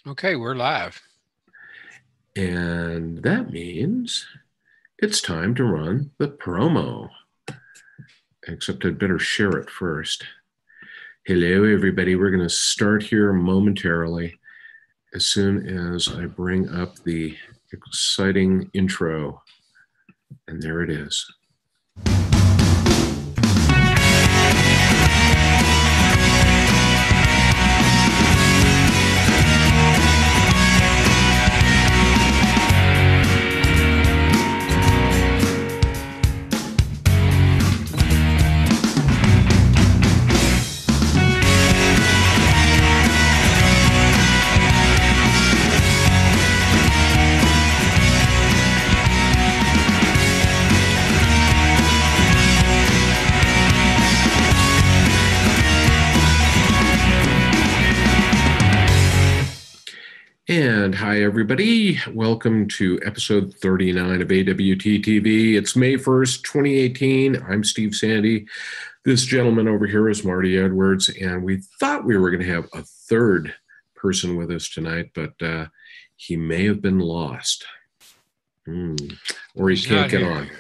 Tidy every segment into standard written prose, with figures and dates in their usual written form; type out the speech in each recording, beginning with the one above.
Okay, we're live. And that means it's time to run the promo. Except I'd better share it first. Hello, everybody. We're going to start here momentarily as soon as I bring up the exciting intro. And there it is. And hi, everybody. Welcome to episode 39 of AWT TV. It's May 1st, 2018. I'm Steve Sande. This gentleman over here is Marty Edwards, and we thought we were going to have a third person with us tonight, but he may have been lost. Or he can't get on.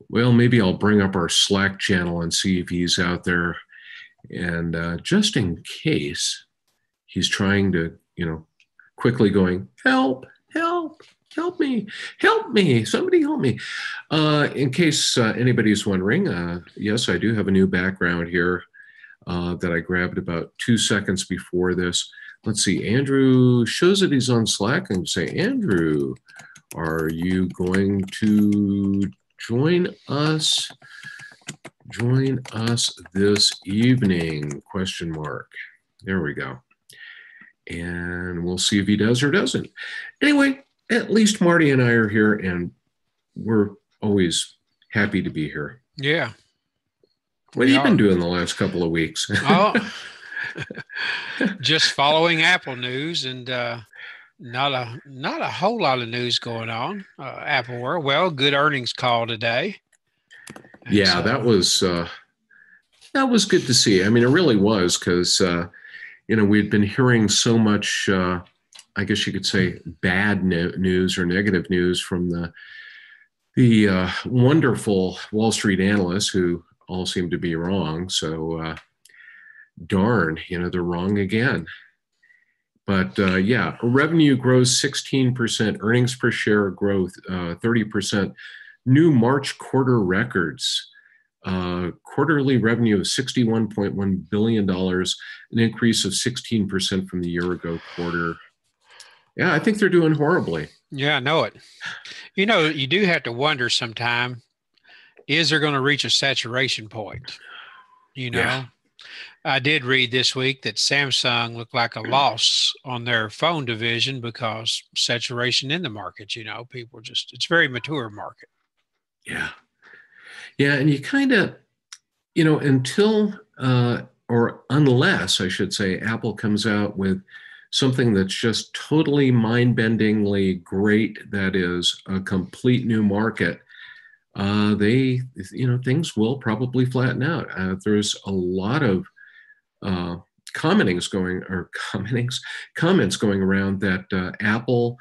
Well, maybe I'll bring up our Slack channel and see if he's out there. And just in case he's trying to, quickly going, help me, somebody help me. In case anybody's wondering, yes, I do have a new background here that I grabbed about 2 seconds before this. Let's see, Andrew shows that he's on Slack and say, Andrew, are you going to join us this evening? ? There we go. And we'll see if he does or doesn't. Anyway, at least Marty and I are here, and we're always happy to be here. Yeah. What have you been doing the last couple of weeks? Oh, just following Apple news, and not a whole lot of news going on. Apple World. Well, good earnings call today. And yeah, so, that was good to see. I mean, it really was, because we'd been hearing so much, I guess you could say, bad news or negative news from the wonderful Wall Street analysts who all seem to be wrong. So darn, they're wrong again. But yeah, revenue grows 16%, earnings per share growth 30%, new March quarter records. Quarterly revenue of $61.1 billion, an increase of 16% from the year ago quarter. Yeah, I think they're doing horribly. Yeah, I know it. You do have to wonder sometime, is there going to reach a saturation point? Yeah. I did read this week that Samsung looked like a loss on their phone division because saturation in the market, people it's a very mature market. Yeah. Yeah, and you kind of, until or unless, I should say, Apple comes out with something that's just totally mind-bendingly great, that is a complete new market, things will probably flatten out. There's a lot of comments going around that Apple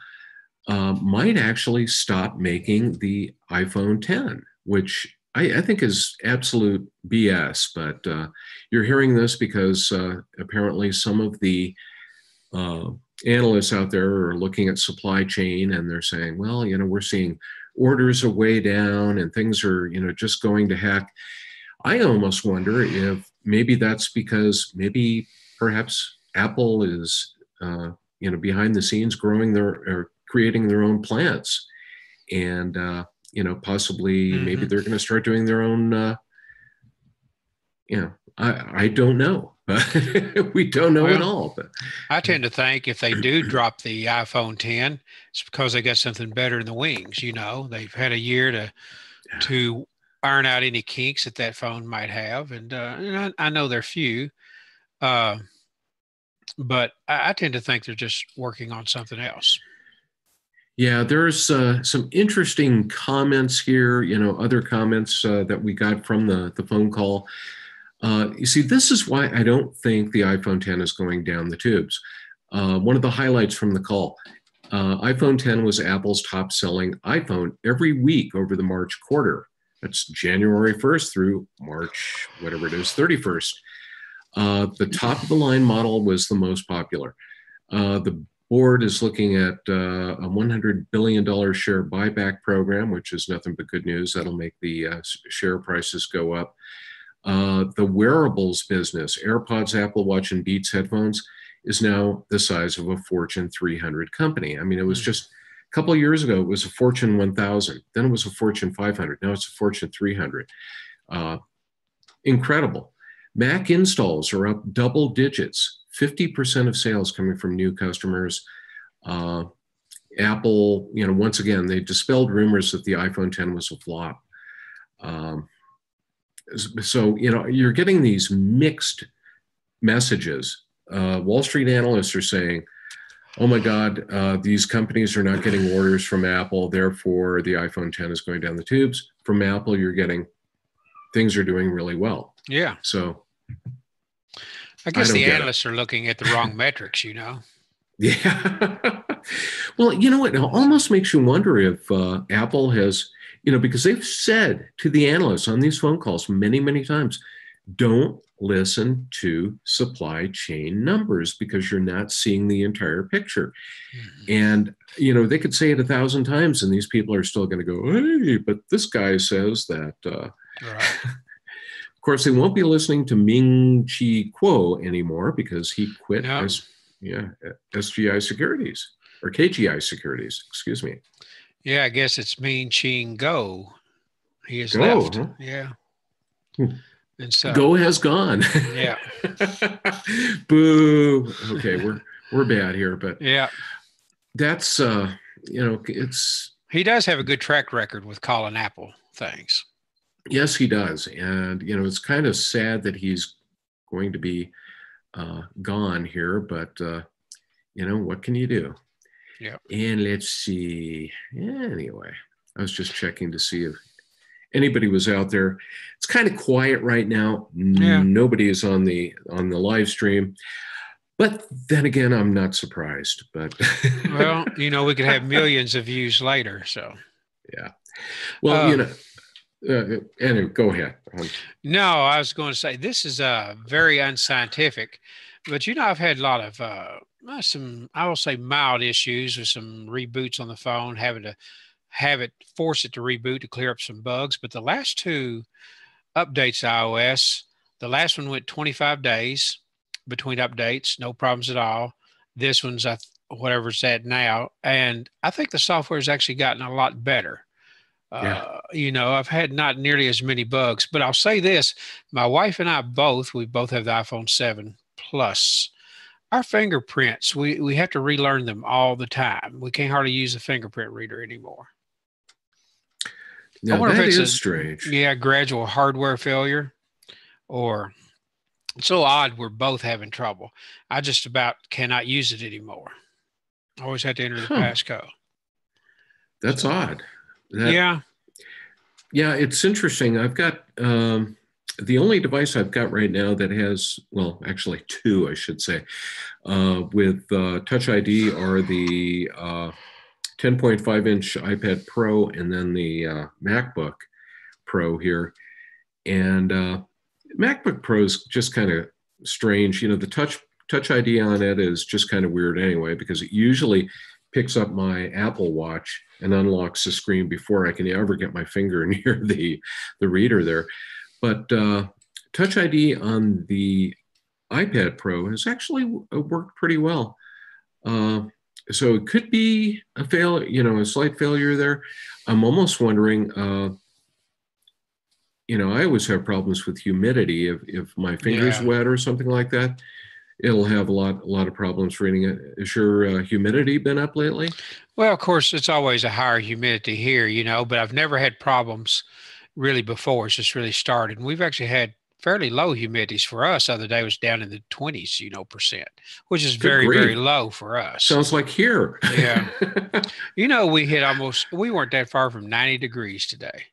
might actually stop making the iPhone 10, which I think is absolute BS, but you're hearing this because apparently some of the analysts out there are looking at supply chain, and they're saying, well, we're seeing orders are way down and things are, just going to heck. I almost wonder if maybe that's because perhaps Apple is, behind the scenes creating their own plants, and possibly maybe they're going to start doing their own, I don't know. We don't know at all. But I tend to think if they do drop the iPhone 10, it's because they got something better in the wings. They've had a year to iron out any kinks that phone might have. And I know they're few, but I tend to think they're just working on something else. Yeah, there's some interesting comments here, other comments that we got from the phone call. You see, this is why I don't think the iPhone 10 is going down the tubes. One of the highlights from the call, iPhone 10 was Apple's top selling iPhone every week over the March quarter. That's January 1st through March, whatever it is, 31st. The top of the line model was the most popular. The board is looking at a $100 billion share buyback program, which is nothing but good news. That'll make the share prices go up. The wearables business, AirPods, Apple Watch, and Beats headphones, is now the size of a Fortune 300 company. I mean, it was just a couple of years ago, it was a Fortune 1000. Then it was a Fortune 500. Now it's a Fortune 300. Incredible. Mac installs are up double digits, 50% of sales coming from new customers. Apple, once again, they dispelled rumors that the iPhone 10 was a flop. So, you're getting these mixed messages. Wall Street analysts are saying, oh my God, these companies are not getting orders from Apple, therefore the iPhone 10 is going down the tubes. From Apple, you're getting things are doing really well. Yeah. So I guess the analysts are looking at the wrong metrics, Yeah. Well, it almost makes you wonder if Apple has, because they've said to the analysts on these phone calls many, many times, don't listen to supply chain numbers because you're not seeing the entire picture. And, they could say it 1,000 times and these people are still going to go, hey, but this guy says that. Right. Of course, they won't be listening to Ming-Chi Kuo anymore because he quit SGI Securities or KGI Securities, excuse me. Yeah, I guess it's Ming-Chi Go. He has left. Huh? Yeah. And so Go has gone. Yeah. Boo. Okay, we're bad here, but yeah, that's it's. He does have a good track record with calling Apple things. Yes, he does, and it's kind of sad that he's going to be gone here, but what can you do? Yeah. And let's see. Anyway, I was just checking to see if anybody was out there. It's kind of quiet right now. Yeah. Nobody is on the live stream. But then again, I'm not surprised. But well, we could have millions of views later. So yeah. Well, anyway, go ahead. No, I was going to say this is very unscientific, but I've had a lot of some, I will say, mild issues with some reboots on the phone, having to force it to reboot to clear up some bugs. But the last two updates, iOS, the last one went 25 days between updates, no problems at all. This one's whatever it's at now, and I think the software has actually gotten a lot better. I've had not nearly as many bugs, but I'll say this: my wife and I we both have the iPhone 7 Plus. Our fingerprints, we have to relearn them all the time. We can't hardly use the fingerprint reader anymore. Yeah, that is strange. Yeah, gradual hardware failure, or it's so odd we're both having trouble. I just about cannot use it anymore. I always have to enter the passcode. That's odd. Yeah, it's interesting. I've got the only device I've got right now that has, well, actually two, I should say, with Touch ID are the 10.5-inch iPad Pro and then the MacBook Pro here. And MacBook Pro is just kind of strange. The Touch ID on it is just kind of weird anyway, because it usually picks up my Apple Watch and unlocks the screen before I can ever get my finger near the reader there. But Touch ID on the iPad Pro has actually worked pretty well. So it could be a slight failure there. I'm almost wondering, I always have problems with humidity. If my finger's wet or something like that, it'll have a lot of problems reading it. Has your humidity been up lately? Well, of course, it's always a higher humidity here, but I've never had problems really before. It's just really started. And we've actually had fairly low humidities for us. The other day was down in the 20s, %, which is very, very low for us. Sounds like here. Yeah. We weren't that far from 90 degrees today,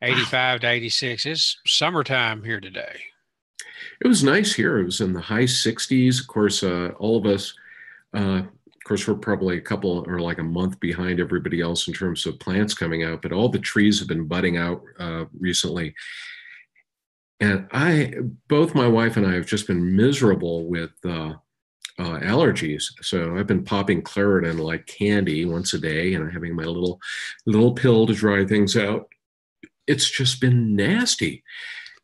85 to 86. It's summertime here today. It was nice here. It was in the high 60s. Of course, all of us Of course, we're probably a couple or like a month behind everybody else in terms of plants coming out, but all the trees have been budding out recently. And both my wife and I have just been miserable with allergies. So I've been popping Claritin like candy once a day and having my little pill to dry things out. It's just been nasty.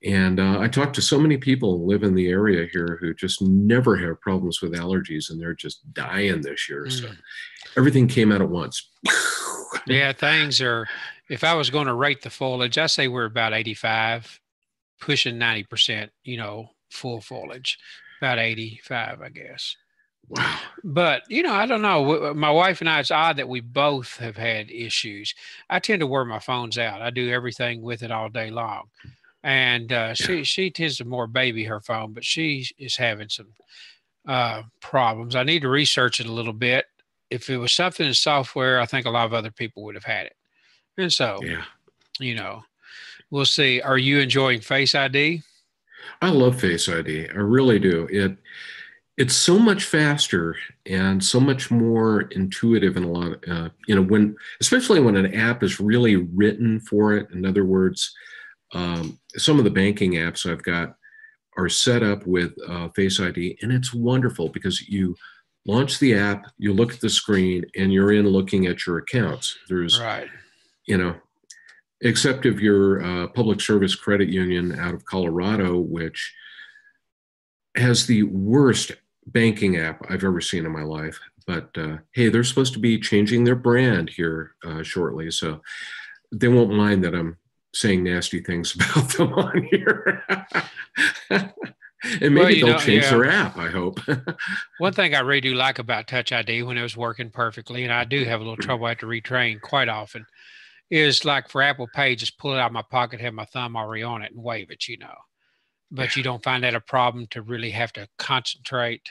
And I talked to so many people who live in the area here who just never have problems with allergies, and they're just dying this year. So everything came out at once. Yeah, things are, if I was going to rate the foliage, I say we're about 85, pushing 90%, full foliage, about 85, I guess. Wow. But, I don't know. My wife and I, it's odd that we both have had issues. I tend to wear my phones out. I do everything with it all day long. And she tends to more baby her phone, but she is having some problems. I need to research it a little bit. If it was something in software, I think a lot of other people would have had it. And so, we'll see. Are you enjoying Face ID? I love Face ID. I really do. It's so much faster and so much more intuitive in a lot of, especially when an app is really written for it. In other words, some of the banking apps I've got are set up with Face ID, and it's wonderful because you launch the app, you look at the screen, and you're in looking at your accounts. There's, right. Except if you're Public Service Credit Union out of Colorado, which has the worst banking app I've ever seen in my life. But hey, they're supposed to be changing their brand here shortly, so they won't mind that I'm saying nasty things about them on here. And maybe they'll change their app, I hope. One thing I really do like about Touch ID when it was working perfectly, and I do have a little trouble, I have to retrain quite often, is like for Apple Pay, just pull it out of my pocket, have my thumb already on it and wave it, But you don't find that a problem to really have to concentrate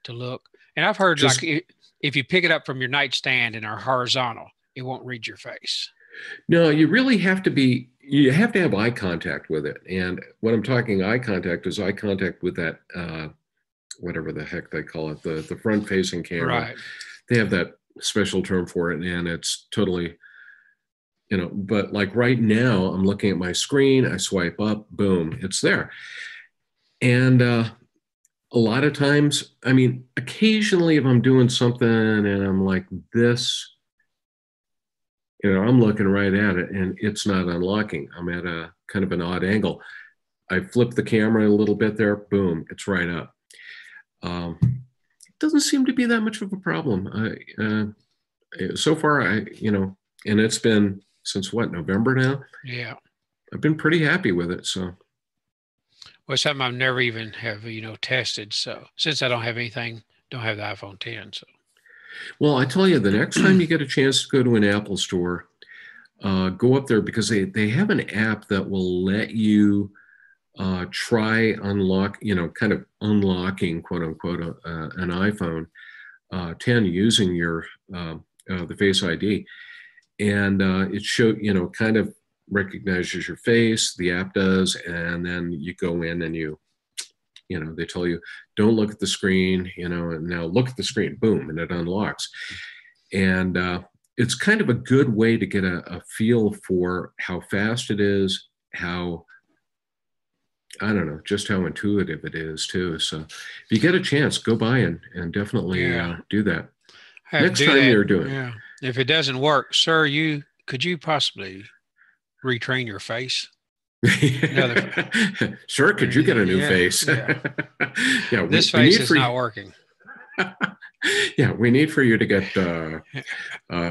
to look. And I've heard if you pick it up from your nightstand and are horizontal, it won't read your face. No, you really have to have eye contact with it. And what I'm talking eye contact is eye contact with that, whatever the heck they call it, the front facing camera. Right. They have that special term for it. And it's totally, but like right now I'm looking at my screen, I swipe up, boom, it's there. And a lot of times, occasionally if I'm doing something and I'm like this, I'm looking right at it and it's not unlocking. I'm at a kind of an odd angle. I flip the camera a little bit there, boom, it's right up. It doesn't seem to be that much of a problem. So far, and it's been since November now? Yeah. I've been pretty happy with it, so. Well, something I've never even have, tested. So since I don't have the iPhone 10, so. Well, I tell you, the next time you get a chance to go to an Apple store, go up there because they have an app that will let you try unlock, kind of unlocking, quote unquote, an iPhone 10 using the Face ID. And it kind of recognizes your face, the app does, and then you go in and they tell you, don't look at the screen, and now look at the screen, boom, and it unlocks. And it's kind of a good way to get a feel for how fast it is, just how intuitive it is too. So if you get a chance, go by and definitely do that. Next time you're doing it. Yeah. If it doesn't work, sir, could you possibly retrain your face? Sure, could you get a new face? Yeah. This face is not working. Yeah, we need for you to get a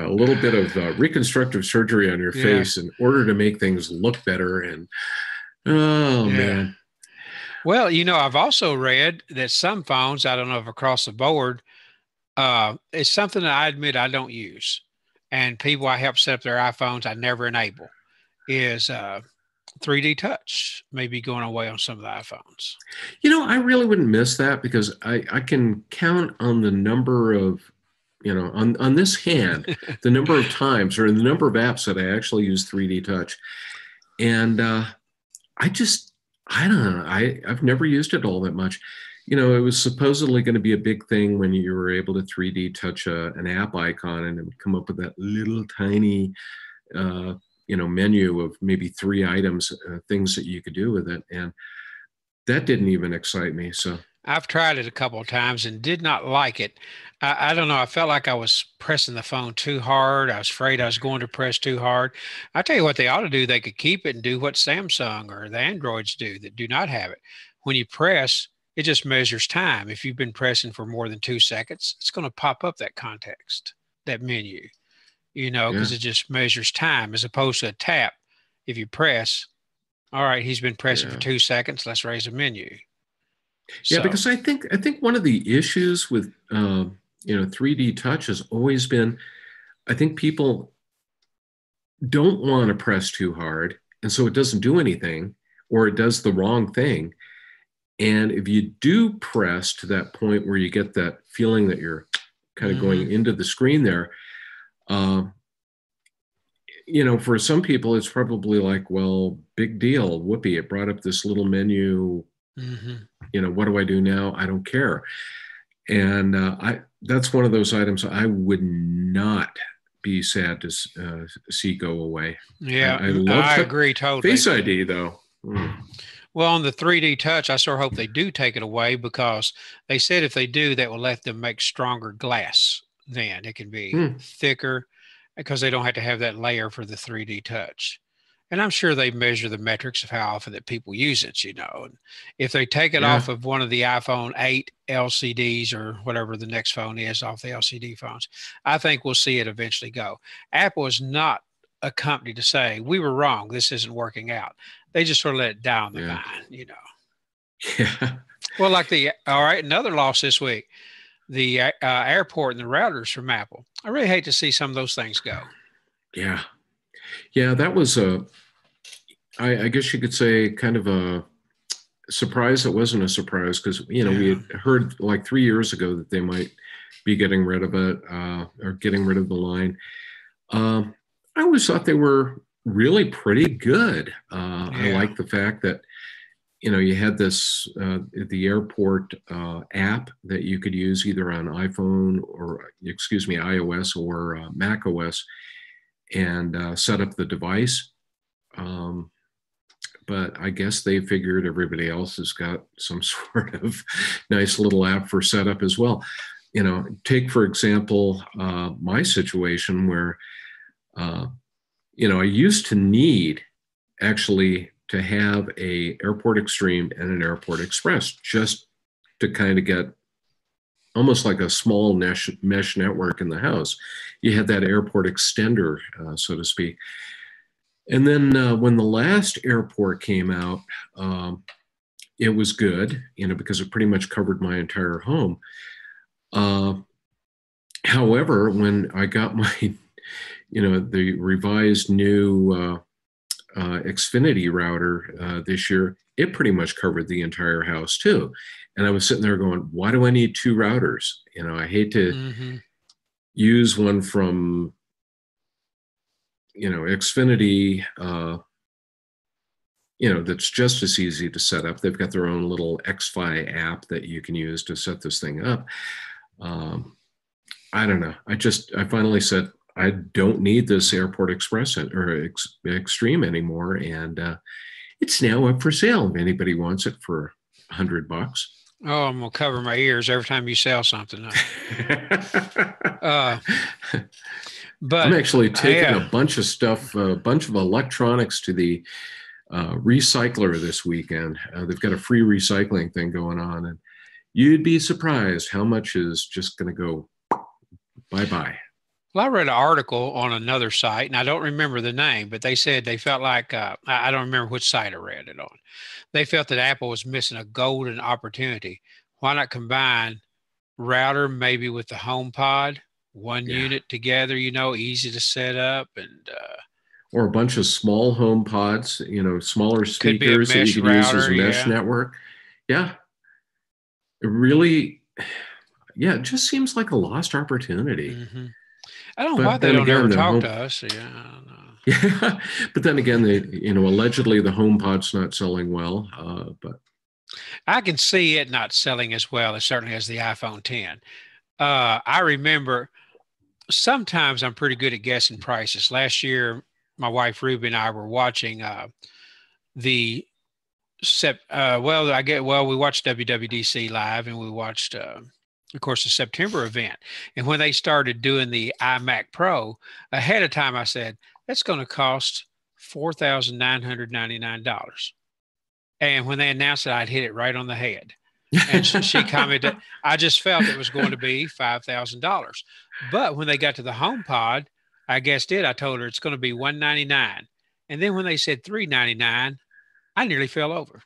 little bit of reconstructive surgery on your face in order to make things look better. And man. Well, I've also read that some phones, I don't know if across the board, it's something that I admit I don't use. And people I help set up their iPhones, I never enable, is 3D touch may be going away on some of the iPhones. I really wouldn't miss that because I can count on the number of, on this hand, the number of times or the number of apps that I actually use 3D touch. And I don't know. I've never used it all that much. it was supposedly going to be a big thing when you were able to 3D touch an app icon, and it would come up with that little tiny, menu of maybe 3 items, things that you could do with it. And that didn't even excite me. So I've tried it a couple of times and did not like it. I don't know. I felt like I was pressing the phone too hard. I was afraid I was going to press too hard. I tell you what they ought to do. They could keep it and do what Samsung or the Androids do that do not have it. When you press, it just measures time. If you've been pressing for more than 2 seconds, it's going to pop up that context, that menu, yeah, because it just measures time as opposed to a tap. If you press, all right, he's been pressing for yeah. 2 seconds. Let's raise a menu. Yeah, So, because I think one of the issues with 3D touch has always been, I think people don't want to press too hard, and so it doesn't do anything, or it does the wrong thing. And if you do press to that point where you get that feeling that you're kind of mhm. going into the screen there, uh, for some people, it's probably like, well, big deal, whoopee, it brought up this little menu. Hmm. What do I do now? I don't care. And that's one of those items I would not be sad to see go away. Yeah, I love I agree totally. Face ID though. Mm. Well, on the 3D touch, I sort of hope they do take it away because they said if they do, that will let them make stronger glass. Then it can be Mm. thicker because they don't have to have that layer for the 3D touch. And I'm sure they measure the metrics of how often that people use it. And if they take it off Yeah, of one of the iPhone 8 LCDs or whatever the next phone is off the LCD phones, I think we'll see it eventually go. Apple is not a company to say, we were wrong, this isn't working out. They just sort of let it die on the yeah, vine. yeah, Well, all right, another loss this week, the airport and the routers from Apple. I really hate to see some of those things go. yeah, yeah. That was I guess you could say, kind of a surprise. It wasn't a surprise because we Yeah. had heard like 3 years ago that they might be getting rid of it, or getting rid of the line. Um, I always thought they were really pretty good. I Yeah. like the fact that you had this the airport app that you could use either on iPhone, or excuse me, iOS or macOS, and set up the device. Um, but I guess they figured everybody else has got some sort of nice little app for setup as well. Take for example my situation where uh, I used to need actually to have a Airport Extreme and an Airport Express just to kind of get almost like a small mesh network in the house. You had that airport extender, so to speak. And then when the last airport came out, it was good, because it pretty much covered my entire home. Uh, However, when I got my, the revised new Xfinity router this year, it pretty much covered the entire house too. And I was sitting there going, why do I need 2 routers? I hate to Hmm. use one from, Xfinity, that's just as easy to set up. They've got their own little XFi app that you can use to set this thing up. Um, I don't know. I finally said, I don't need this Airport Express or Extreme anymore. And it's now up for sale if anybody wants it for $100. Oh, I'm gonna cover my ears every time you sell something. Uh, I'm but actually taking a yeah, bunch of stuff, a bunch of electronics to the recycler this weekend. They've got a free recycling thing going on, and you'd be surprised how much is just going to go bye bye. well, I read an article on another site, and I don't remember the name, but they said they felt like I don't remember which site I read it on. They felt that Apple was missing a golden opportunity. Why not combine router maybe with the HomePod, one Yeah. unit together, easy to set up, and Or a bunch of small home pods, smaller could be a speakers that you mesh could use as router. a mesh Yeah. network. Yeah. It really, yeah, it just seems like a lost opportunity. Hmm. I don't know why But they then don't ever again, the talk to home, us. Yeah, I don't know. yeah, but then again, allegedly the home pod's not selling well. But I can see it not selling as well as certainly as the iPhone 10. I remember sometimes I'm pretty good at guessing prices. Last year, my wife Ruby and I were watching the we watched WWDC live, and we watched of course the September event. And when they started doing the iMac Pro, ahead of time I said that's going to cost $4,999. And when they announced it, I'd hit it right on the head. And she commented, I just felt it was going to be $5,000. But when they got to the HomePod, I guessed it. I told her it's going to be $199. And then when they said $399, I nearly fell over.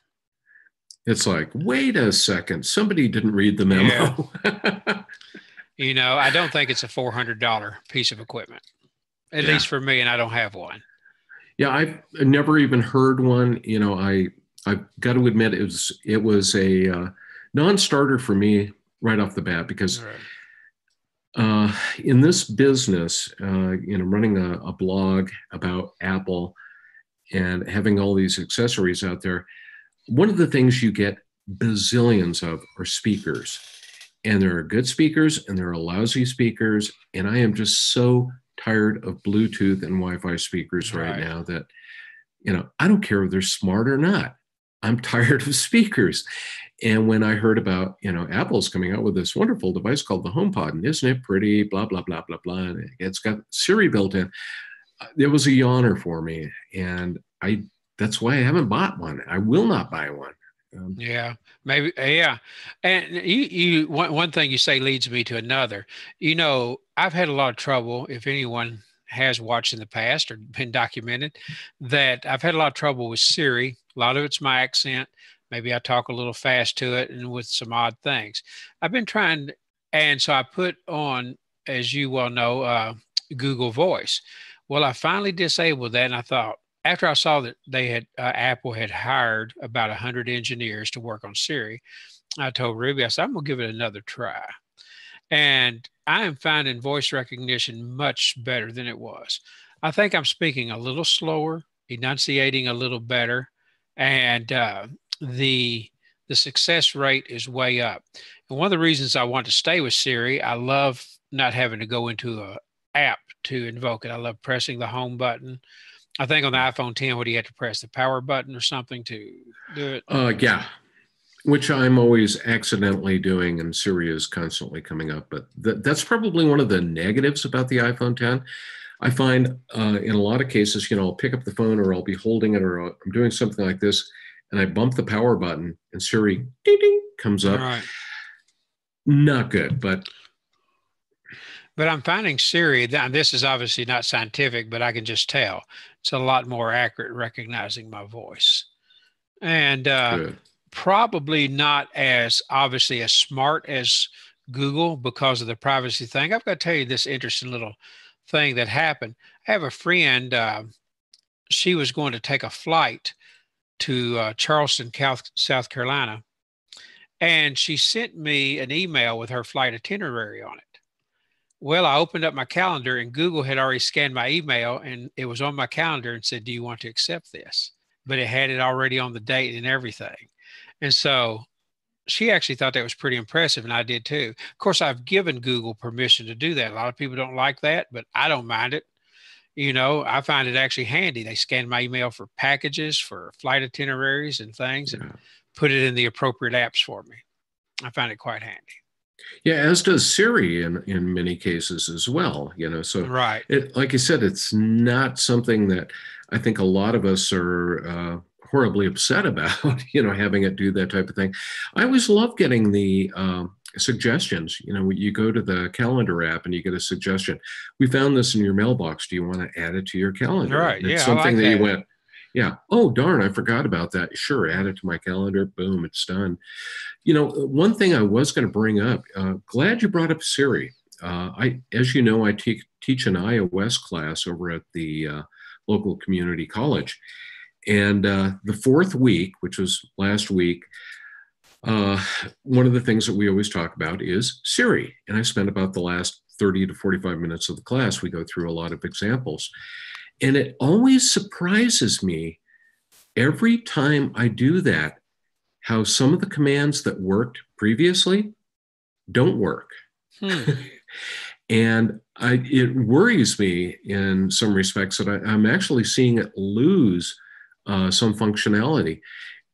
It's like, wait a second, somebody didn't read the memo. Yeah. You know, I don't think it's a $400 piece of equipment, at least for me, and I don't have one. Yeah, I've never even heard one. You know, I've got to admit it was a non-starter for me right off the bat, because in this business, you know, running a blog about Apple and having all these accessories out there, one of the things you get bazillions of are speakers. And there are good speakers and there are lousy speakers. And I am just so tired of Bluetooth and Wi-Fi speakers right now that, you know, I don't care if they're smart or not. I'm tired of speakers. And when I heard about, you know, Apple's coming out with this wonderful device called the HomePod, and isn't it pretty, blah, blah, blah, blah, blah, and it's got Siri built in, it was a yawner for me. And that's why I haven't bought one. I will not buy one. Yeah, maybe. Yeah. And one thing you say leads me to another. You know, I've had a lot of trouble, if anyone has watched in the past or been documented, that I've had a lot of trouble with Siri. A lot of it's my accent. Maybe I talk a little fast to it and with some odd things. I've been trying, and so I put on, as you well know, Google Voice. Well, I finally disabled that, and I thought, after I saw that they had Apple had hired about 100 engineers to work on Siri, I told Ruby, I said, I'm going to give it another try. And I am finding voice recognition much better than it was. I think I'm speaking a little slower, enunciating a little better, and the success rate is way up. And one of the reasons I want to stay with Siri, I love not having to go into an app to invoke it. I love pressing the home button. I think on the iPhone 10, what do you have to press, the power button or something to do it? Yeah, which I'm always accidentally doing, and Siri is constantly coming up. But that's probably one of the negatives about the iPhone 10. I find in a lot of cases, you know, I'll pick up the phone or I'll be holding it or I'm doing something like this, and I bump the power button and Siri ding, ding, comes up. Right. Not good, but I'm finding Siri, this is obviously not scientific, but I can just tell it's a lot more accurate recognizing my voice. And probably not as obviously as smart as Google because of the privacy thing. I've got to tell you this interesting little thing that happened. I have a friend, she was going to take a flight to Charleston, South Carolina, and she sent me an email with her flight itinerary on it. Well, I opened up my calendar and Google had already scanned my email and it was on my calendar and said, do you want to accept this? But it had it already on the date and everything. And so she actually thought that was pretty impressive, and I did too. Of course, I've given Google permission to do that. A lot of people don't like that, but I don't mind it. You know, I find it actually handy. They scan my email for packages, for flight itineraries and things, and put it in the appropriate apps for me. I find it quite handy. Yeah, as does Siri in many cases as well. You know, so right. Like you said, it's not something that I think a lot of us are horribly upset about. You know, having it do that type of thing. I always love getting the suggestions. You know, you go to the calendar app and you get a suggestion. We found this in your mailbox. Do you want to add it to your calendar? Right. It's something that you went, yeah. Oh, darn, I forgot about that. Sure, add it to my calendar. Boom, it's done. You know, one thing I was going to bring up, glad you brought up Siri. As you know, I teach an iOS class over at the local community college. And the fourth week, which was last week, one of the things that we always talk about is Siri. And I spent about the last 30 to 45 minutes of the class. We go through a lot of examples. And it always surprises me every time I do that, how some of the commands that worked previously don't work. And it worries me in some respects that I'm actually seeing it lose some functionality.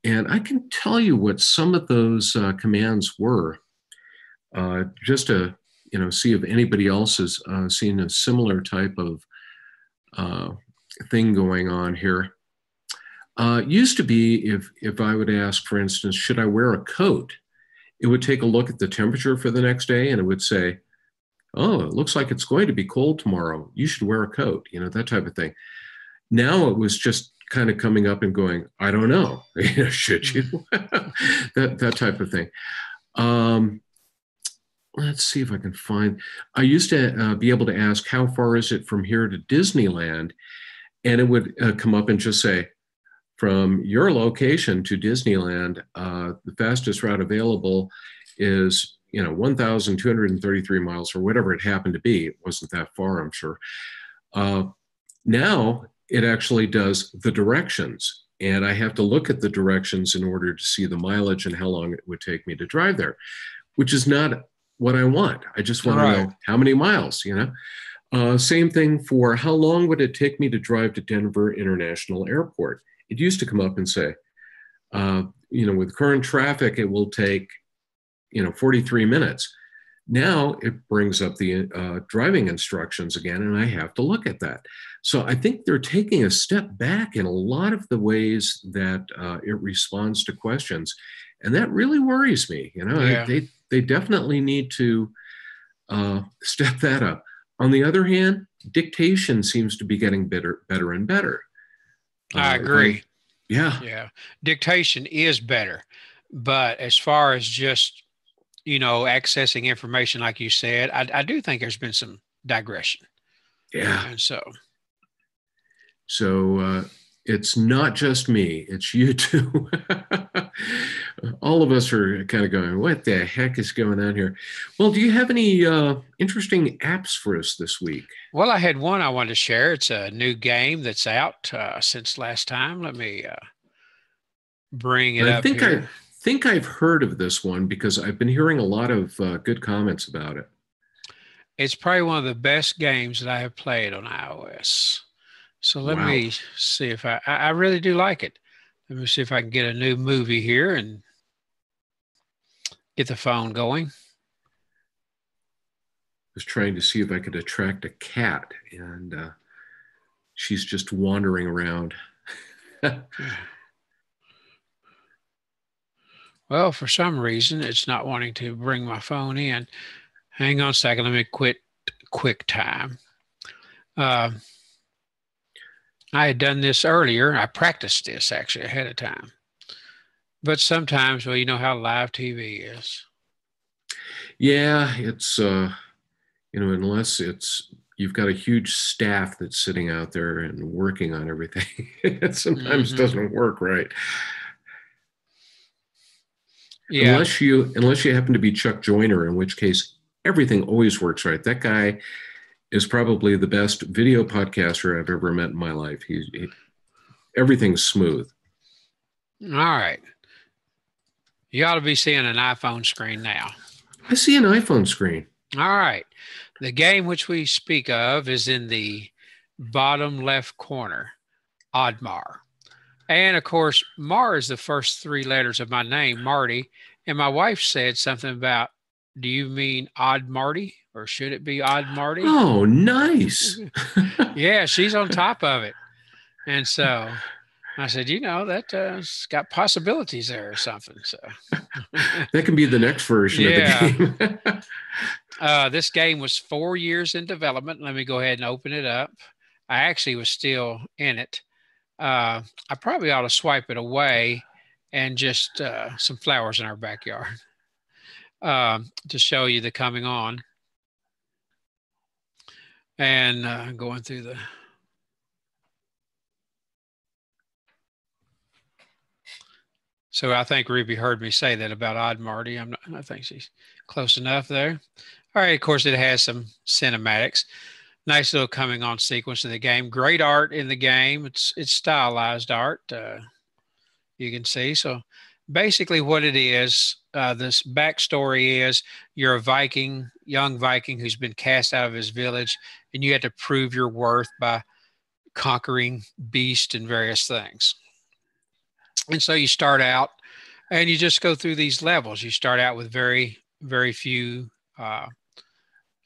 And I can tell you what some of those commands were, just to see if anybody else has seen a similar type of thing going on here. Used to be if I would ask, for instance, should I wear a coat? It would take a look at the temperature for the next day, and it would say, oh, it looks like it's going to be cold tomorrow. You should wear a coat, that type of thing. Now it was just kind of coming up and going, I don't know, should you? that type of thing. Let's see if I can find. I used to be able to ask, how far is it from here to Disneyland? And it would come up and just say, from your location to Disneyland, the fastest route available is 1,233 miles, or whatever it happened to be. It wasn't that far, I'm sure. Now it actually does the directions, and I have to look at the directions in order to see the mileage and how long it would take me to drive there, which is not what I want. I just want to know how many miles, Same thing for how long would it take me to drive to Denver International Airport? It used to come up and say, with current traffic, it will take 43 minutes. Now it brings up the driving instructions again, and I have to look at that. So I think they're taking a step back in a lot of the ways that it responds to questions. And that really worries me. They definitely need to step that up. On the other hand, dictation seems to be getting better and better. I agree. Yeah. Dictation is better. But as far as just, accessing information, like you said, I do think there's been some digression. Yeah. And so it's not just me, it's you too. All of us are kind of going, what the heck is going on here? Well, do you have any interesting apps for us this week? Well, I had one I wanted to share. It's a new game that's out since last time. Let me bring it up here. I think I've heard of this one because I've been hearing a lot of good comments about it. It's probably one of the best games that I have played on iOS. So let me see if I really do like it. Let me see if I can get a new movie here and get the phone going. I was trying to see if I could attract a cat, and she's just wandering around. Well, for some reason, it's not wanting to bring my phone in. Hang on a second. Let me quit QuickTime. I had done this earlier. I practiced this actually ahead of time. But sometimes, well, you know how live TV is. Yeah, it's, unless you've got a huge staff that's sitting out there and working on everything, it sometimes doesn't work right. Yeah. Unless you happen to be Chuck Joyner, in which case everything always works right. That guy is probably the best video podcaster I've ever met in my life. Everything's smooth. All right. You ought to be seeing an iPhone screen now. I see an iPhone screen. All right. The game which we speak of is in the bottom left corner, Oddmar. And of course, Mar is the first three letters of my name, Marty. And my wife said something about, do you mean Odd Marty? Or should it be Odd Marty? Oh, nice. Yeah, she's on top of it. And so I said, that's got possibilities there or something. So that can be the next version of the game. This game was 4 years in development. Let me go ahead and open it up. I actually was still in it. I probably ought to swipe it away and just some flowers in our backyard to show you the coming on. And going through the... So I think Ruby heard me say that about Odd Marty. I think she's close enough there. All right, of course, it has some cinematics. Nice little coming on sequence of the game. Great art in the game. It's stylized art. You can see. So Basically, what it is, this backstory is you're a Viking, young Viking who's been cast out of his village, and you had to prove your worth by conquering beasts and various things. And so you start out and you just go through these levels. You start out with very, very few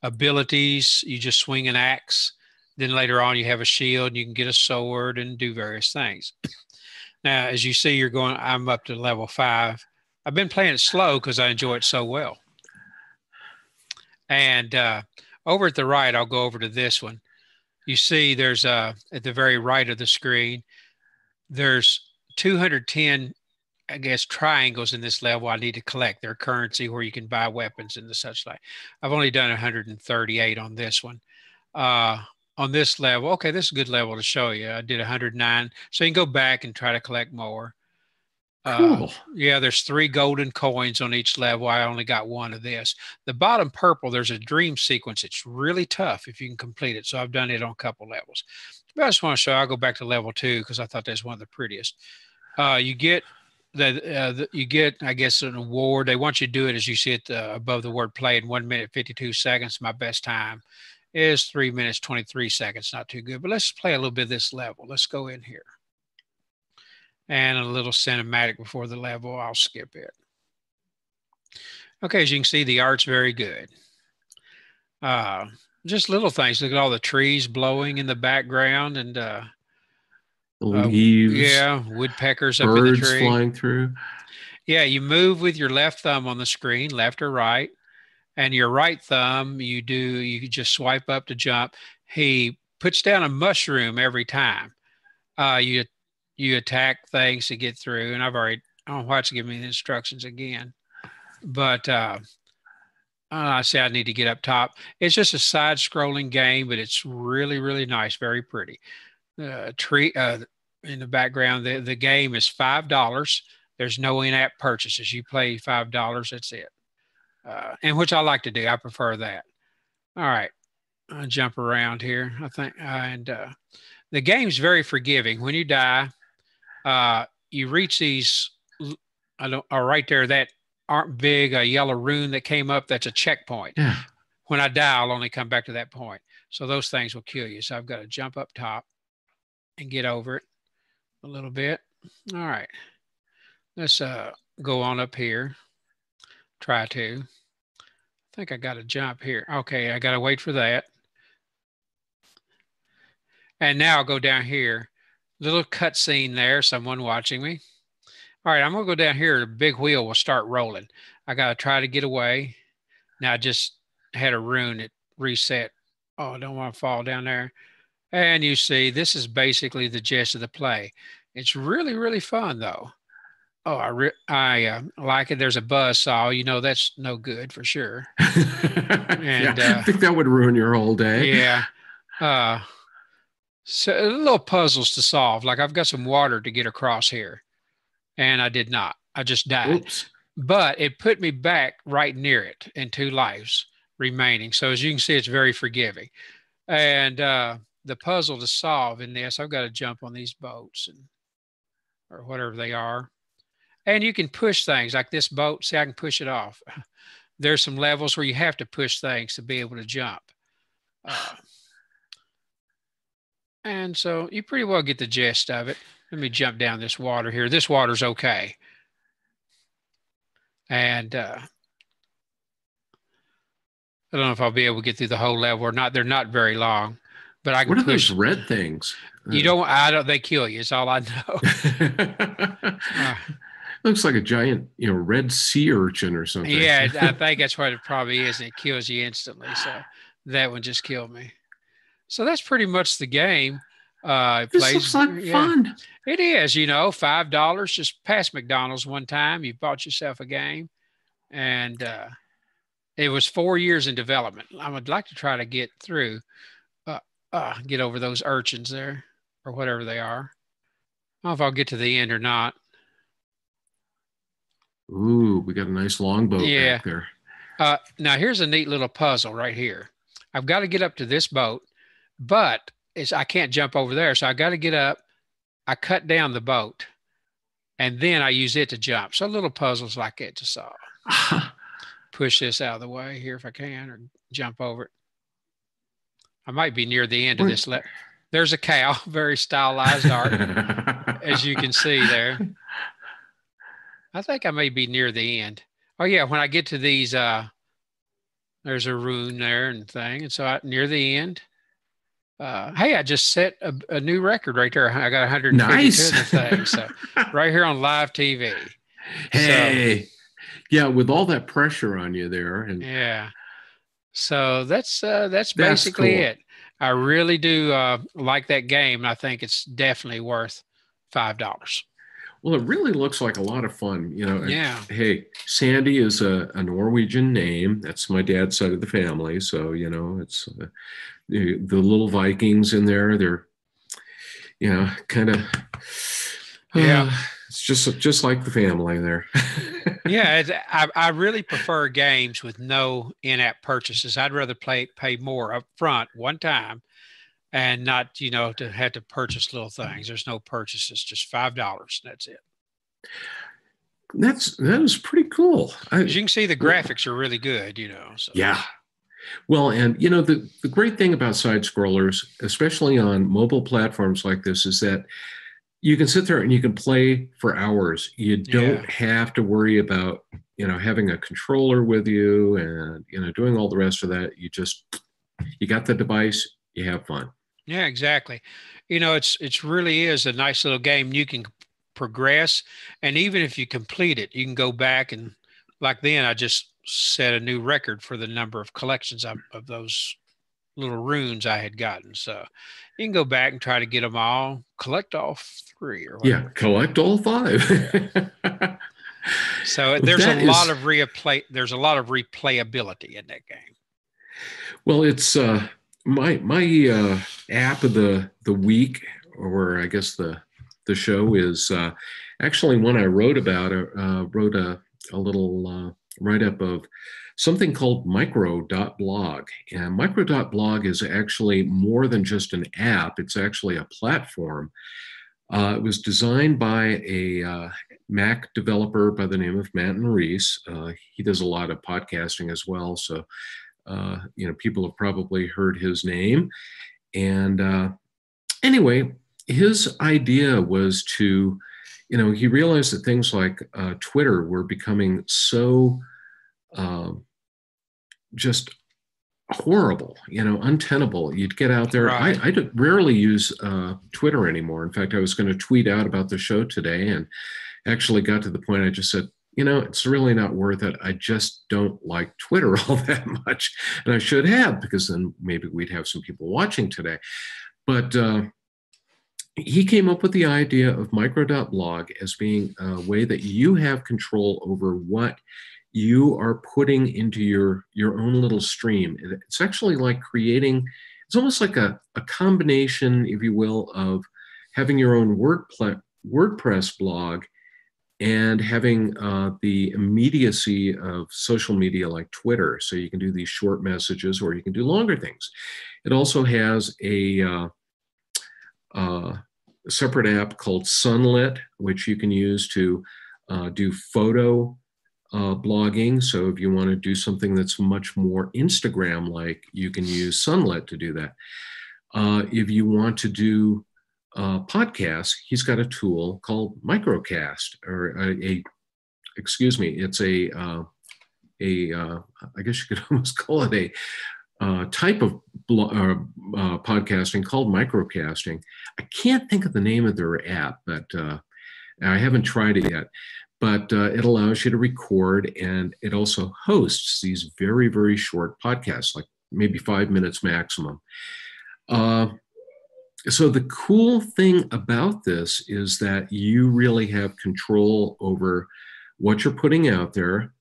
abilities. You just swing an axe. Then later on, you have a shield and you can get a sword and do various things. Now, as you see, I'm up to level 5. I've been playing it slow because I enjoy it so well. And over at the right, I'll go over to this one. You see there's at the very right of the screen, there's 210, I guess, triangles in this level I need to collect. Their currency where you can buy weapons and the such like. I've only done 138 on this one. On this level, okay, this is a good level to show you. I did 109, so you can go back and try to collect more. Cool. Yeah, there's 3 golden coins on each level. I only got 1 of this. The bottom purple, there's a dream sequence. It's really tough if you can complete it. So I've done it on a couple levels. But I just want to show, I'll go back to level 2 because I thought that's one of the prettiest. You get I guess, an award. They want you to do it as you see it above the word play in 1 minute, 52 seconds. My best time is 3 minutes, 23 seconds. Not too good, but let's play a little bit of this level. Let's go in here. And a little cinematic before the level. I'll skip it. Okay, as you can see, the art's very good. Just little things. Look at all the trees blowing in the background and leaves. Yeah, woodpeckers up in the tree. Birds flying through. Yeah, you move with your left thumb on the screen, left or right. And your right thumb, you just swipe up to jump. He puts down a mushroom every time. You attack things to get through. And I don't know why it's giving me the instructions again. But I say I need to get up top. It's just a side-scrolling game, but it's really, really nice, very pretty. Tree in the background, the game is $5. There's no in-app purchases. You pay $5, that's it. And which I like to do. I prefer that. All right. I'll jump around here, I think. The game's very forgiving. When you die, you reach these, right there, that aren't big, a yellow rune that came up, that's a checkpoint. Yeah. When I die, I'll only come back to that point. So those things will kill you. So I've got to jump up top and get over it a little bit. All right. Let's go on up here. Try to. I think I got to jump here. Okay, I got to wait for that. And now I'll go down here. Little cutscene there, someone watching me. All right, I'm going to go down here. The big wheel will start rolling. I got to try to get away. Now I just had a rune that reset. Oh, I don't want to fall down there. And you see, this is basically the gist of the play. It's really, really fun, though. Oh, I like it. There's a buzzsaw. You know, that's no good for sure. And yeah, I think that would ruin your whole day. Yeah. So little puzzles to solve. Like I've got some water to get across here. And I did not. I just died. Oops. But it put me back right near it and 2 lives remaining. So as you can see, it's very forgiving. And the puzzle to solve in this, I've got to jump on these boats or whatever they are. And you can push things like this boat. See, I can push it off. There's some levels where you have to push things to be able to jump. And so you pretty well get the gist of it. Let me jump down this water here. This water's okay. And I don't know if I'll be able to get through the whole level or not. They're not very long, but I can push. What are push. those red things? They kill you. It's all I know. Looks like a giant, red sea urchin or something. Yeah, I think that's what it probably is. And it kills you instantly. So that one just killed me. So that's pretty much the game. This looks like fun. It is, $5. Just past McDonald's one time. You bought yourself a game. And it was 4 years in development. I would like to try to get through, get over those urchins there or whatever they are. I don't know if I'll get to the end or not. Ooh, we got a nice longboat back there. Now, here's a neat little puzzle right here. I've got to get up to this boat, but I can't jump over there. So I got to get up. I cut down the boat and then I use it to jump. So little puzzles like that to solve. Push this out of the way here if I can, or jump over it. I might be near the end of this. There's a cow, very stylized art, as you can see there. I think I may be near the end. Oh yeah, when I get to these, there's a rune there and thing. And so near the end, hey, I just set a new record right there. I got 152 nice. of the thing. So right here on live TV. Hey, so, yeah, with all that pressure on you there. And yeah. So that's basically cool. It. I really do like that game. I think it's definitely worth $5. Well, it really looks like a lot of fun. You know, yeah. Hey, Sande is a Norwegian name. That's my dad's side of the family. So, you know, it's the little Vikings in there. They're, you know, kind of, yeah. It's just like the family there. Yeah, I really prefer games with no in-app purchases. I'd rather pay more up front one time and not, you know, to have to purchase little things. There's no purchases, just $5. And that's it. That was pretty cool. As you can see, the graphics are really good, you know. So. Yeah. Well, and, you know, the great thing about side scrollers, especially on mobile platforms like this, is that you can sit there and you can play for hours. You don't have to worry about, you know, having a controller with you and, you know, doing all the rest of that. You got the device, you have fun. Yeah, exactly. You know, it's really is a nice little game. You can progress, and even if you complete it, you can go back and, like then I just set a new record for the number of collections of those little runes I had gotten. So you can go back and try to get them all, collect all 3 or whatever. Yeah, collect all 5. So there's a lot of replayability in that game. Well, it's my app of the week, or I guess the show, is actually one I wrote about. Wrote a little write-up of something called micro.blog. And micro.blog is actually more than just an app. It's actually a platform. It was designed by a Mac developer by the name of Matt and Reese. He does a lot of podcasting as well. So, you know, people have probably heard his name. And anyway, his idea was to, you know, he realized that things like Twitter were becoming so just horrible, you know, untenable. You'd get out there. Right. I rarely use Twitter anymore. In fact, I was going to tweet out about the show today and actually got to the point I just said, you know, it's really not worth it. I just don't like Twitter all that much. And I should have, because then maybe we'd have some people watching today. But he came up with the idea of micro.blog as being a way that you have control over what you are putting into your own little stream. It's actually like creating, it's almost like a combination, if you will, of having your own WordPress blog and having the immediacy of social media like Twitter. So you can do these short messages or you can do longer things. It also has a separate app called Sunlit, which you can use to do photo blogging. So if you want to do something that's much more Instagram-like, you can use Sunlit to do that. If you want to do podcasts, he's got a tool called Microcast, or it's I guess you could almost call it a type of podcasting called microcasting. I can't think of the name of their app, but I haven't tried it yet. But it allows you to record, and it also hosts these very, very short podcasts, like maybe 5 minutes maximum. So the cool thing about this is that you really have control over what you're putting out there.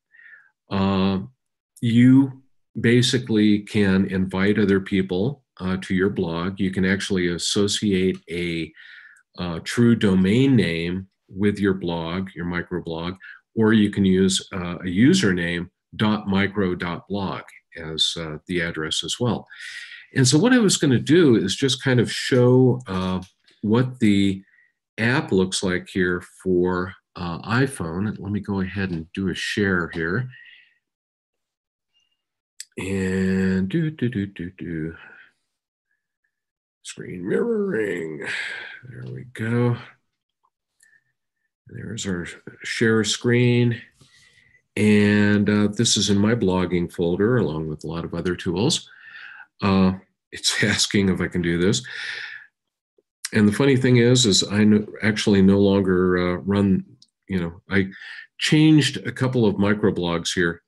You basically can invite other people to your blog. You can actually associate a true domain name with your blog, your microblog, or you can use a username .micro.blog as the address as well. And so what I was going to do is just kind of show what the app looks like here for iPhone. Let me go ahead and do a share here. And screen mirroring. There we go. There's our share screen. And this is in my blogging folder, along with a lot of other tools. It's asking if I can do this. And the funny thing is I actually no longer run, I changed a couple of microblogs here.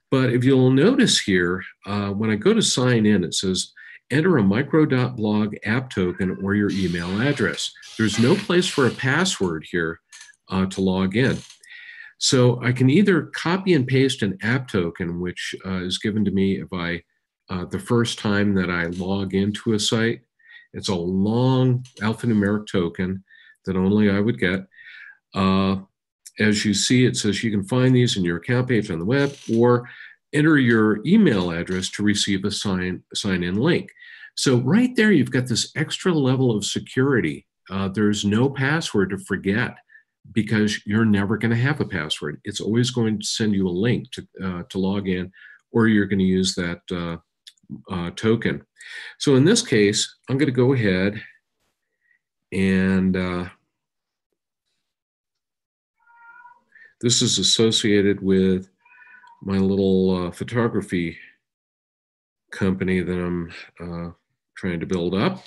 But if you'll notice here, when I go to sign in, it says, enter a micro.blog app token or your email address. There's no place for a password here to log in. So I can either copy and paste an app token, which is given to me if I, the first time that I log into a site. It's a long alphanumeric token that only I would get. As you see, it says you can find these in your account page on the web, or enter your email address to receive a sign-in link. So right there, you've got this extra level of security. There's no password to forget, because you're never going to have a password. It's always going to send you a link to log in, or you're going to use that token. So in this case, I'm going to go ahead and this is associated with my little photography company that I'm trying to build up.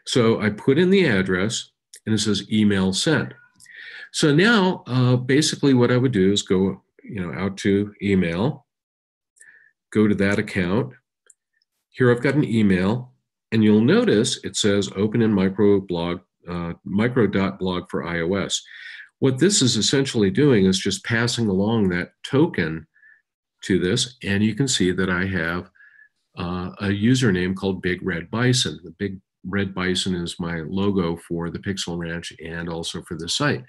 So I put in the address and it says email sent. So now basically what I would do is go out to email, go to that account. Here I've got an email, and you'll notice it says open in micro.blog for iOS. What this is essentially doing is just passing along that token to this, and you can see that I have a username called Big Red Bison. The Big Red Bison is my logo for the Pixel Ranch and also for the site.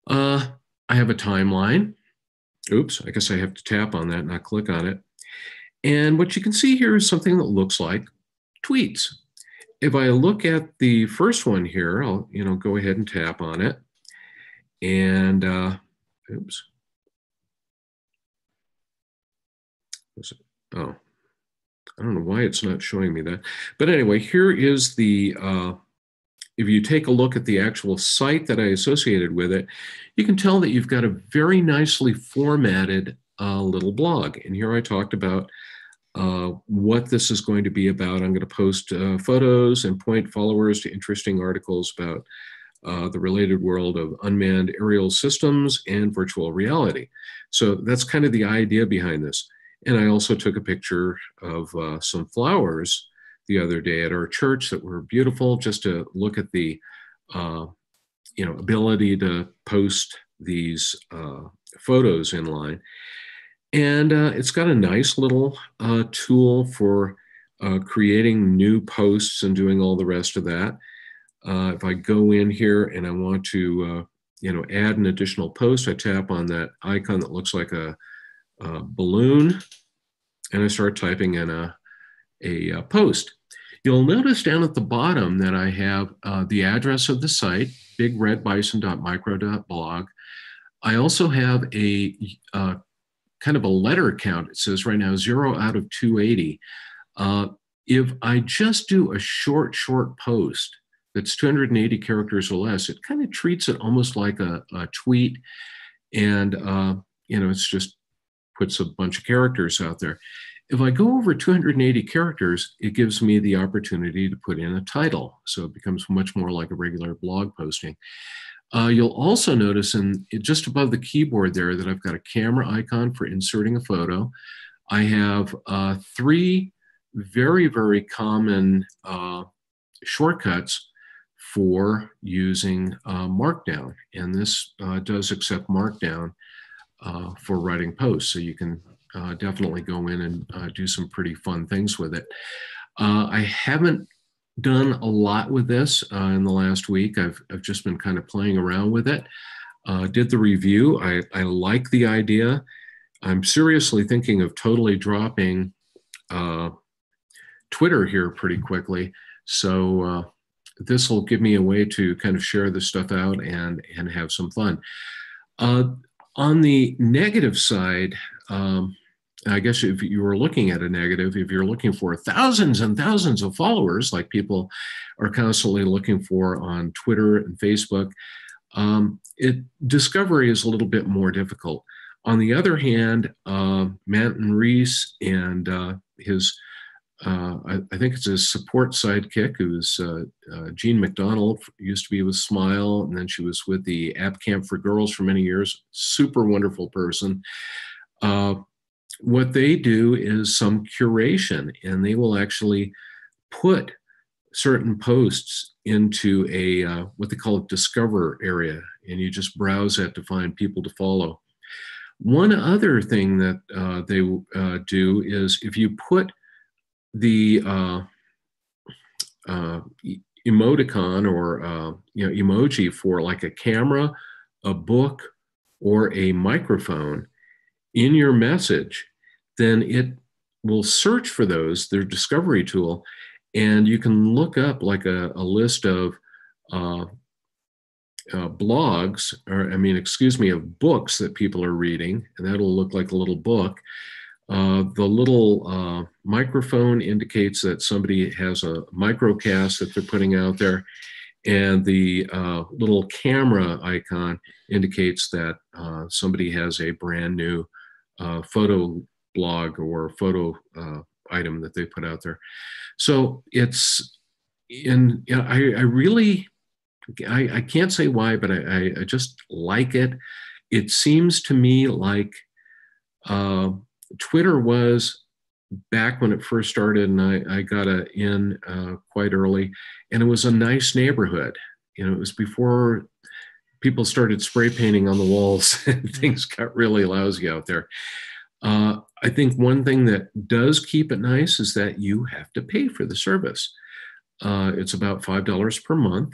I have a timeline. Oops, I guess I have to tap on that, not click on it. And what you can see here is something that looks like tweets. If I look at the first one here, I'll go ahead and tap on it. And oops. Oh, I don't know why it's not showing me that. But anyway, here is the, if you take a look at the actual site that I associated with it, you can tell that you've got a very nicely formatted little blog. And here I talked about what this is going to be about. I'm going to post photos and point followers to interesting articles about the related world of unmanned aerial systems and virtual reality. So that's kind of the idea behind this. And I also took a picture of some flowers the other day at our church that were beautiful, just to look at the ability to post these photos in line. And it's got a nice little tool for creating new posts and doing all the rest of that. If I go in here and I want to add an additional post, I tap on that icon that looks like a balloon, and I start typing in a post. You'll notice down at the bottom that I have the address of the site, bigredbison.micro.blog. I also have a kind of a letter count. It says right now 0 out of 280. If I just do a short post that's 280 characters or less, it kind of treats it almost like a tweet, and it's just puts a bunch of characters out there. If I go over 280 characters, it gives me the opportunity to put in a title. So it becomes much more like a regular blog posting. You'll also notice just above the keyboard there that I've got a camera icon for inserting a photo. I have 3 very, very common shortcuts for using Markdown. And this does accept Markdown for writing posts. So you can definitely go in and do some pretty fun things with it. I haven't done a lot with this in the last week. I've just been kind of playing around with it. Did the review. I like the idea. I'm seriously thinking of totally dropping Twitter here pretty quickly. So this will give me a way to kind of share this stuff out and have some fun. On the negative side, I guess if you were looking at a negative, if you're looking for thousands and thousands of followers, like people are constantly looking for on Twitter and Facebook, discovery is a little bit more difficult. On the other hand, Manton Reese and his, I think it's his support sidekick, who's Jean McDonald, used to be with Smile, and then she was with the App Camp for Girls for many years. Super wonderful person. What they do is some curation, and they will actually put certain posts into a what they call a discover area, and you just browse that to find people to follow. One other thing that they do is if you put the emoticon or emoji for like a camera, a book, or a microphone in your message, then it will search for those, their discovery tool, and you can look up like a list of blogs, or of books that people are reading, and that'll look like a little book. The little microphone indicates that somebody has a microcast that they're putting out there, and the little camera icon indicates that somebody has a brand new photo blog or photo item that they put out there. So it's I can't say why, but I just like it. It seems to me like Twitter was back when it first started, and I got in quite early, and it was a nice neighborhood. It was before people started spray painting on the walls and things got really lousy out there. I think one thing that does keep it nice is that you have to pay for the service. It's about $5 per month.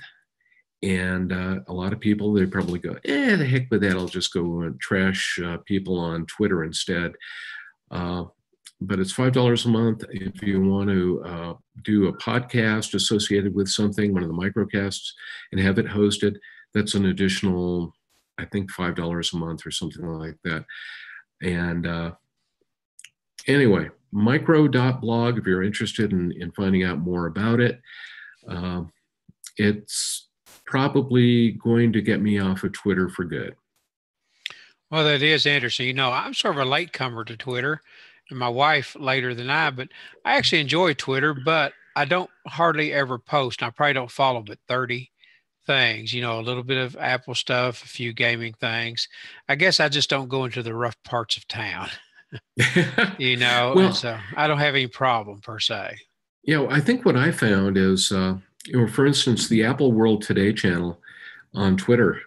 And a lot of people, they probably go, the heck with that. I'll just go and trash people on Twitter instead. But it's $5 a month. If you want to do a podcast associated with something, one of the microcasts, and have it hosted, that's an additional, I think, $5 a month or something like that. And anyway, micro.blog, if you're interested in finding out more about it. It's probably going to get me off of Twitter for good. Well, that is interesting. I'm sort of a latecomer to Twitter, and my wife later than I, but I actually enjoy Twitter, but I don't hardly ever post. I probably don't follow but 30 things, a little bit of Apple stuff, a few gaming things. I guess I just don't go into the rough parts of town, Well, and so I don't have any problem per se. I think what I found is, for instance, the Apple World Today channel on Twitter,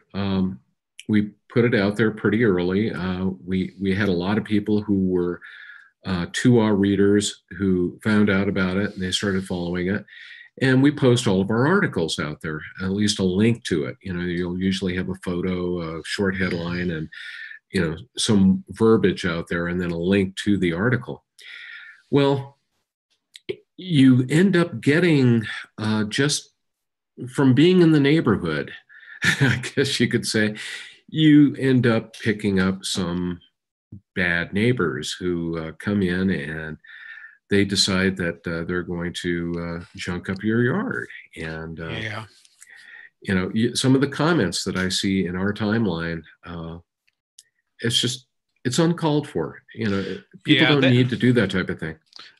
we put it out there pretty early. We had a lot of people who were 2R readers who found out about it, and they started following it. And we post all of our articles out there, at least a link to it. You'll usually have a photo, a short headline, and some verbiage out there, and then a link to the article. Well, you end up getting just from being in the neighborhood, I guess you could say, you end up picking up some bad neighbors who come in and they decide that they're going to junk up your yard. And, some of the comments that I see in our timeline, it's uncalled for. People don't need to do that type of thing.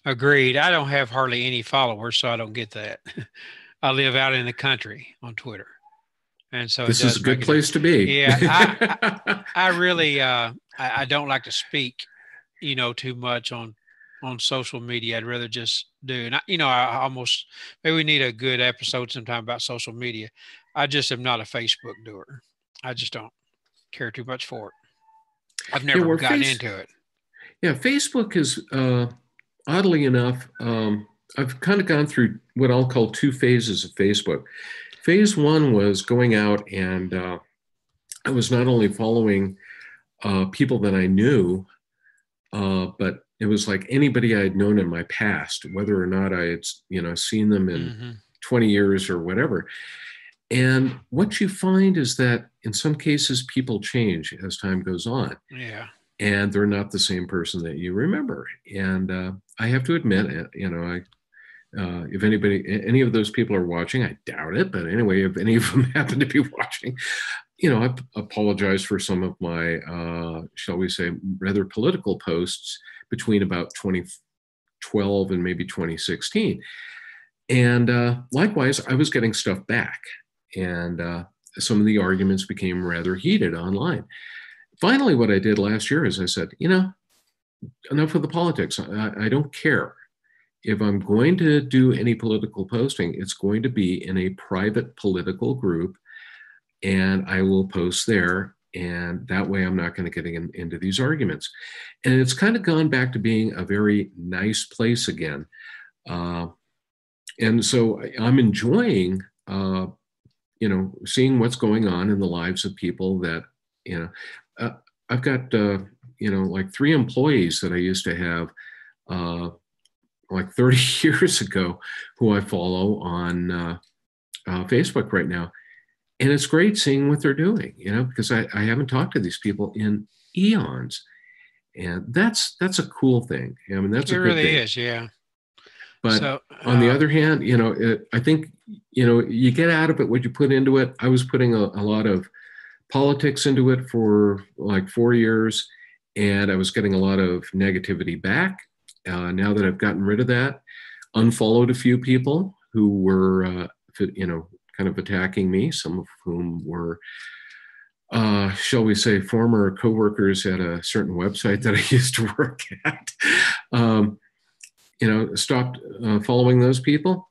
Agreed. I don't have hardly any followers, so I don't get that. I live out in the country on Twitter. And so this is a good place to be. Yeah. I really, I don't like to speak, too much on social media. I'd rather just do, and I almost, maybe we need a good episode sometime about social media. I just am not a Facebook doer. I just don't care too much for it. I've never gotten into it. Yeah. Facebook is, oddly enough, I've kind of gone through what I'll call two phases of Facebook. Phase one was going out and I was not only following people that I knew, but it was like anybody I had known in my past, whether or not I had, seen them in 20 years or whatever. And what you find is that in some cases, people change as time goes on. Yeah. And they're not the same person that you remember. And I have to admit, if any of those people are watching, I doubt it. But anyway, if any of them happen to be watching, I apologize for some of my, shall we say, rather political posts between about 2012 and maybe 2016. And likewise, I was getting stuff back. And some of the arguments became rather heated online. Finally, what I did last year is I said, enough of the politics. I don't care. If I'm going to do any political posting, it's going to be in a private political group, and I will post there. And that way I'm not going to get into these arguments. And it's kind of gone back to being a very nice place again. And so I'm enjoying, seeing what's going on in the lives of people that, I've got, like 3 employees that I used to have like 30 years ago who I follow on Facebook right now. And it's great seeing what they're doing, because I haven't talked to these people in eons. And that's a cool thing. I mean, that's a good thing. It really is, yeah. But on the other hand, I think, you get out of it what you put into it. I was putting a lot of politics into it for like 4 years, and I was getting a lot of negativity back. Now that I've gotten rid of that, unfollowed a few people who were, kind of attacking me, some of whom were, shall we say, former coworkers at a certain website that I used to work at. Stopped following those people.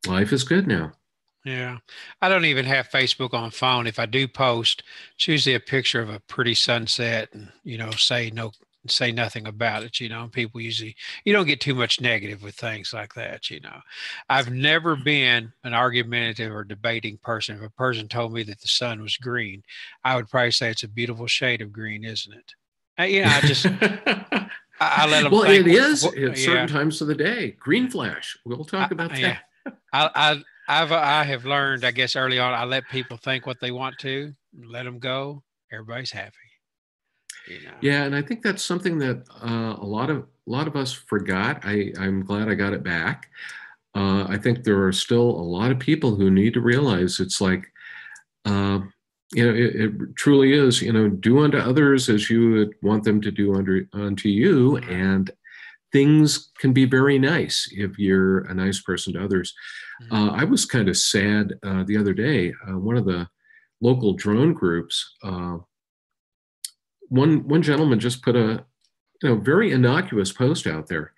Life is good now. Yeah. I don't even have Facebook on phone. If I do post, it's usually a picture of a pretty sunset and, say nothing about it. People usually, you don't get too much negative with things like that. I've never been an argumentative or debating person. If a person told me that the sun was green, I would probably say it's a beautiful shade of green, isn't it? I just, I let them well, think. It is at certain times of the day. Green flash. We'll talk about that. Yeah. I have learned, I guess, early on, I let people think what they want to, let them go. Everybody's happy. Yeah, and I think that's something that a lot of us forgot. I'm glad I got it back. I think there are still a lot of people who need to realize it's like, it truly is, do unto others as you would want them to do unto you. And things can be very nice if you're a nice person to others. I was kind of sad the other day. One of the local drone groups, one gentleman just put a very innocuous post out there,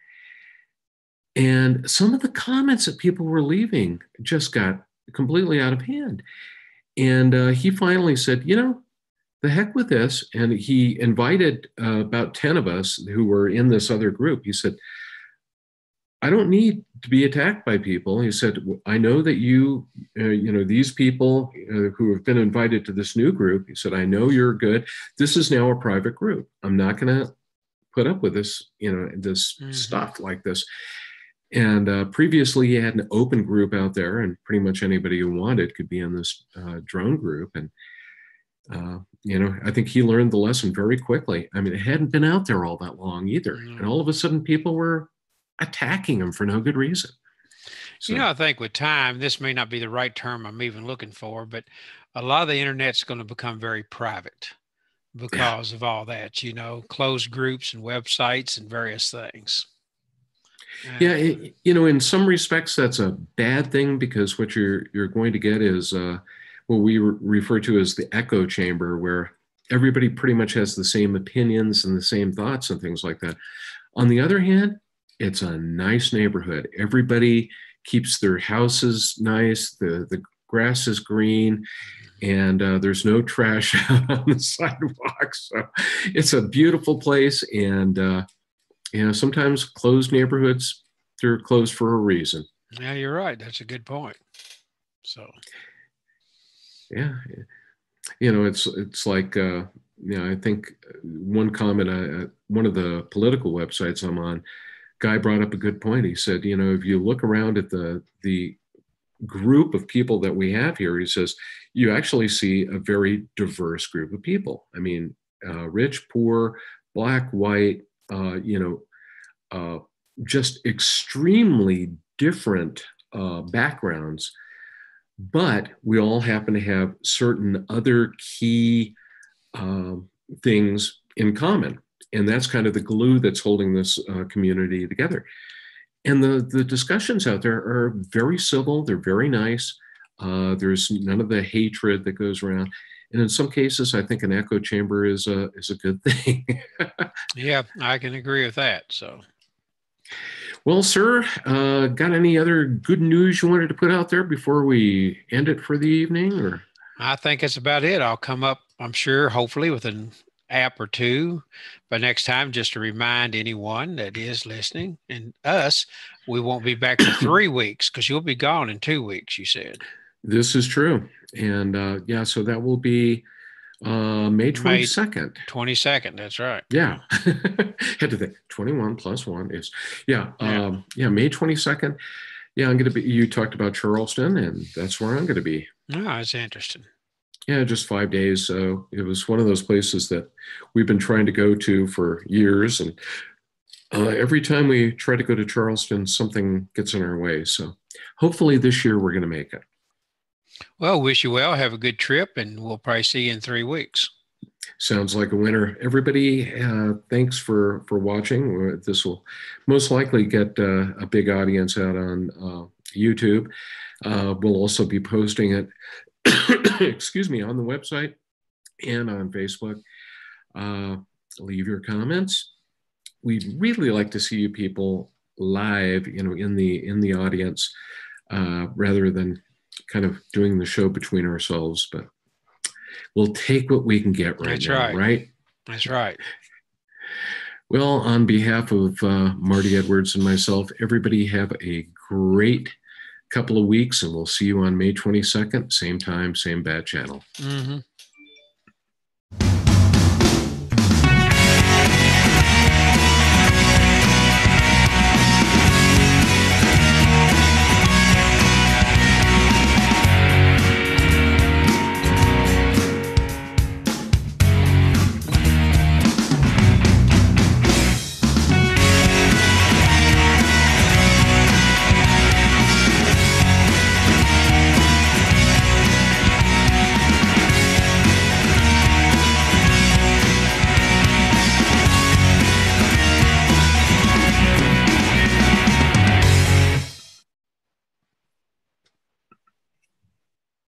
and some of the comments that people were leaving just got completely out of hand. And he finally said, the heck with this. And he invited about 10 of us who were in this other group. He said, I don't need to be attacked by people. He said, I know that these people who have been invited to this new group, he said, I know you're good. This is now a private group. I'm not going to put up with this, this stuff like this. And previously he had an open group out there, and pretty much anybody who wanted could be in this drone group. And, I think he learned the lesson very quickly. I mean, it hadn't been out there all that long either. And all of a sudden people were attacking him for no good reason. So, I think with time, this may not be the right term I'm even looking for, but a lot of the internet's going to become very private because of all that, closed groups and websites and various things. Yeah, in some respects, that's a bad thing, because what you're going to get is what we refer to as the echo chamber, where everybody pretty much has the same opinions and the same thoughts and things like that. On the other hand, it's a nice neighborhood. Everybody keeps their houses nice. The grass is green, and there's no trash out on the sidewalk. So it's a beautiful place. And sometimes closed neighborhoods, they're closed for a reason. Yeah, you're right. That's a good point. So, yeah, it's like, I think one comment, one of the political websites I'm on, guy brought up a good point. He said, if you look around at the group of people that we have here, he says, you actually see a very diverse group of people. I mean, rich, poor, black, white, just extremely different backgrounds, but we all happen to have certain other key things in common. And that's kind of the glue that's holding this community together. And the discussions out there are very civil. They're very nice. There's none of the hatred that goes around. And in some cases, I think an echo chamber is a good thing. Yeah, I can agree with that. So, well, sir, got any other good news you wanted to put out there before we end it for the evening? Or I think that's about it. I'll come up, I'm sure, hopefully with an app or two by next time, just to remind anyone that is listening and us, we won't be back for 3 weeks because you'll be gone in 2 weeks, you said. This is true. And yeah, so that will be May 22nd. 22nd, that's right. Yeah. Had to think 21 plus 1 is, yeah. May 22nd. Yeah, I'm going to be, you talked about Charleston, and that's where I'm going to be. Oh, that's interesting. Yeah, just 5 days. So it was one of those places that we've been trying to go to for years. And every time we try to go to Charleston, something gets in our way. So hopefully this year we're going to make it. Well, wish you well. Have a good trip, and we'll probably see you in 3 weeks. Sounds like a winner. Everybody, thanks for watching. This will most likely get a big audience out on YouTube. We'll also be posting it, excuse me, on the website and on Facebook. Leave your comments. We'd really like to see you people live, in the audience, rather than kind of doing the show between ourselves. But we'll take what we can get right now, right? That's right. Well, on behalf of Marty Edwards and myself, everybody have a great couple of weeks, and we'll see you on May 22nd, same time, same bad channel. Mm-hmm.